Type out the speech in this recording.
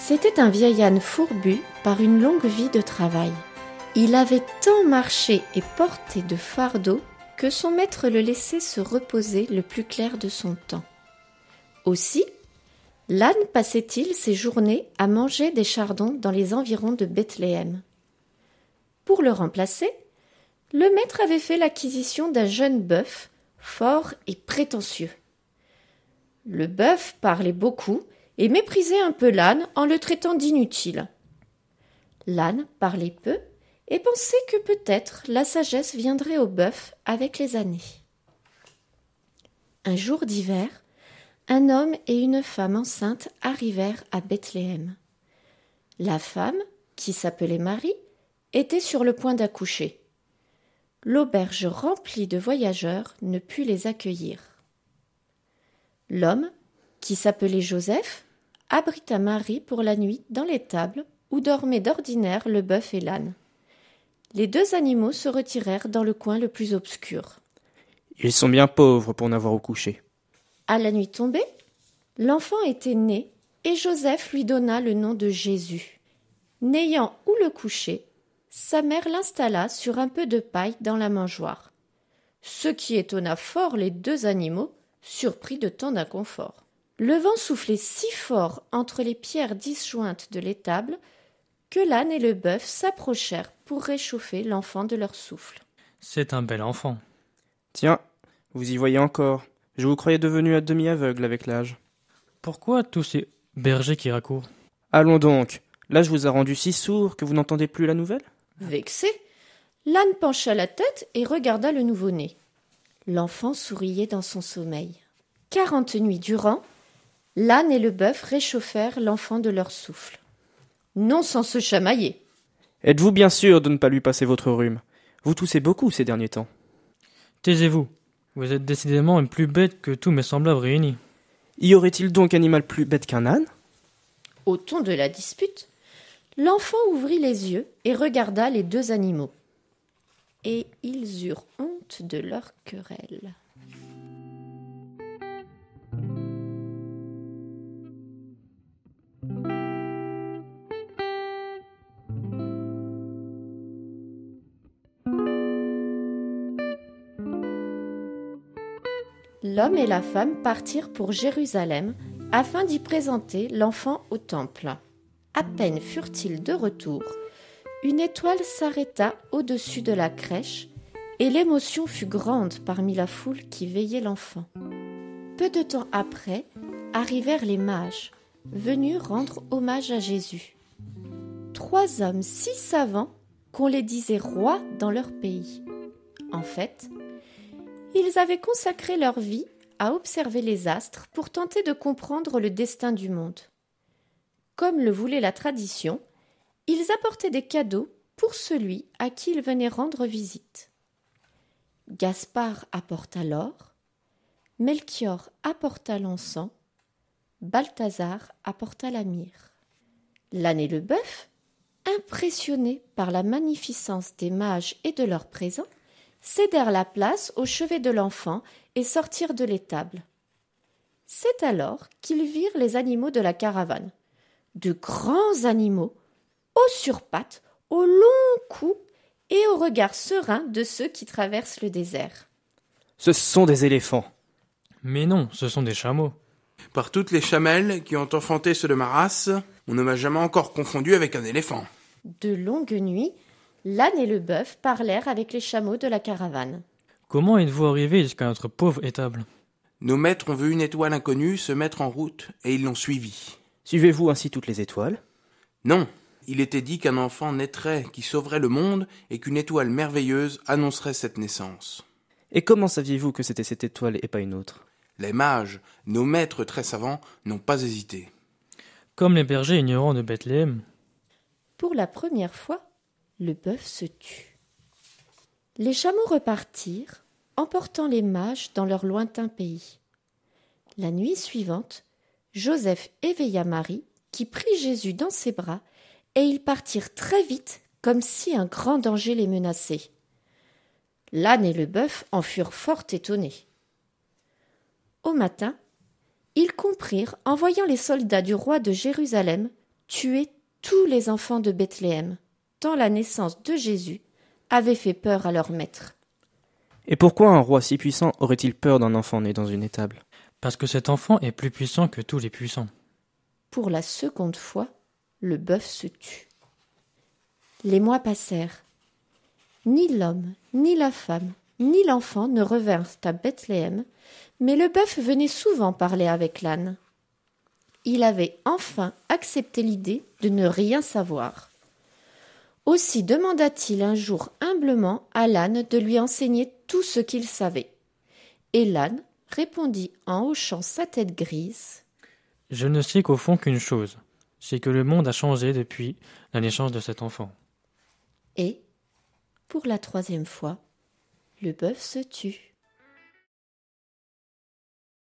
C'était un vieil âne fourbu par une longue vie de travail. Il avait tant marché et porté de fardeaux que son maître le laissait se reposer le plus clair de son temps. Aussi, l'âne passait-il ses journées à manger des chardons dans les environs de Bethléem. Pour le remplacer, le maître avait fait l'acquisition d'un jeune bœuf, fort et prétentieux. Le bœuf parlait beaucoup et méprisait un peu l'âne en le traitant d'inutile. L'âne parlait peu et pensait que peut-être la sagesse viendrait au bœuf avec les années. Un jour d'hiver, un homme et une femme enceinte arrivèrent à Bethléem. La femme, qui s'appelait Marie, était sur le point d'accoucher. L'auberge remplie de voyageurs ne put les accueillir. L'homme, qui s'appelait Joseph, abrita Marie pour la nuit dans l'étable où dormaient d'ordinaire le bœuf et l'âne. Les deux animaux se retirèrent dans le coin le plus obscur. Ils sont bien pauvres pour n'avoir au coucher. À la nuit tombée, l'enfant était né et Joseph lui donna le nom de Jésus. N'ayant où le coucher, sa mère l'installa sur un peu de paille dans la mangeoire, ce qui étonna fort les deux animaux, surpris de tant d'inconfort. Le vent soufflait si fort entre les pierres disjointes de l'étable que l'âne et le bœuf s'approchèrent pour réchauffer l'enfant de leur souffle. C'est un bel enfant. Tiens, vous y voyez encore. Je vous croyais devenu à demi aveugle avec l'âge. Pourquoi tous ces bergers qui raccourent? Allons donc. L'âge vous a rendu si sourd que vous n'entendez plus la nouvelle? Vexé, l'âne pencha la tête et regarda le nouveau-né. L'enfant souriait dans son sommeil. 40 nuits durant, l'âne et le bœuf réchauffèrent l'enfant de leur souffle. Non sans se chamailler. Êtes-vous bien sûr de ne pas lui passer votre rhume? Vous toussez beaucoup ces derniers temps. Taisez-vous. Vous êtes décidément plus bête que tous mes semblables réunis. Y aurait-il donc animal plus bête qu'un âne? Au ton de la dispute, l'enfant ouvrit les yeux et regarda les deux animaux. Et ils eurent honte de leur querelle. L'homme et la femme partirent pour Jérusalem afin d'y présenter l'enfant au temple. À peine furent-ils de retour, une étoile s'arrêta au-dessus de la crèche et l'émotion fut grande parmi la foule qui veillait l'enfant. Peu de temps après, arrivèrent les mages, venus rendre hommage à Jésus. 3 hommes si savants qu'on les disait rois dans leur pays. En fait, ils avaient consacré leur vie à observer les astres pour tenter de comprendre le destin du monde. Comme le voulait la tradition, ils apportaient des cadeaux pour celui à qui ils venaient rendre visite. Gaspard apporta l'or, Melchior apporta l'encens, Balthazar apporta la myrrhe. L'âne et le bœuf, impressionnés par la magnificence des mages et de leurs présents, cédèrent la place au chevet de l'enfant et sortirent de l'étable. C'est alors qu'ils virent les animaux de la caravane. De grands animaux, hauts sur pattes, au long cou et au regard serein de ceux qui traversent le désert. Ce sont des éléphants. Mais non, ce sont des chameaux. Par toutes les chamelles qui ont enfanté ceux de ma race, on ne m'a jamais encore confondu avec un éléphant. De longues nuits, l'âne et le bœuf parlèrent avec les chameaux de la caravane. Comment êtes-vous arrivés jusqu'à notre pauvre étable? Nos maîtres ont vu une étoile inconnue se mettre en route et ils l'ont suivie. Suivez-vous ainsi toutes les étoiles? Non, il était dit qu'un enfant naîtrait qui sauverait le monde et qu'une étoile merveilleuse annoncerait cette naissance. Et comment saviez-vous que c'était cette étoile et pas une autre? Les mages, nos maîtres très savants, n'ont pas hésité. Comme les bergers ignorants de Bethléem. Pour la première fois, le bœuf se tut. Les chameaux repartirent, emportant les mages dans leur lointain pays. La nuit suivante, Joseph éveilla Marie, qui prit Jésus dans ses bras, et ils partirent très vite, comme si un grand danger les menaçait. L'âne et le bœuf en furent fort étonnés. Au matin, ils comprirent, en voyant les soldats du roi de Jérusalem, tuer tous les enfants de Bethléem, tant la naissance de Jésus avait fait peur à leur maître. Et pourquoi un roi si puissant aurait-il peur d'un enfant né dans une étable? Parce que cet enfant est plus puissant que tous les puissants. Pour la seconde fois, le bœuf se tut. Les mois passèrent. Ni l'homme, ni la femme, ni l'enfant ne revinrent à Bethléem, mais le bœuf venait souvent parler avec l'âne. Il avait enfin accepté l'idée de ne rien savoir. Aussi demanda-t-il un jour humblement à l'âne de lui enseigner tout ce qu'il savait. Et l'âne répondit en hochant sa tête grise. « Je ne sais qu'au fond qu'une chose, c'est que le monde a changé depuis la naissance de cet enfant. » Et, pour la troisième fois, le bœuf se tut.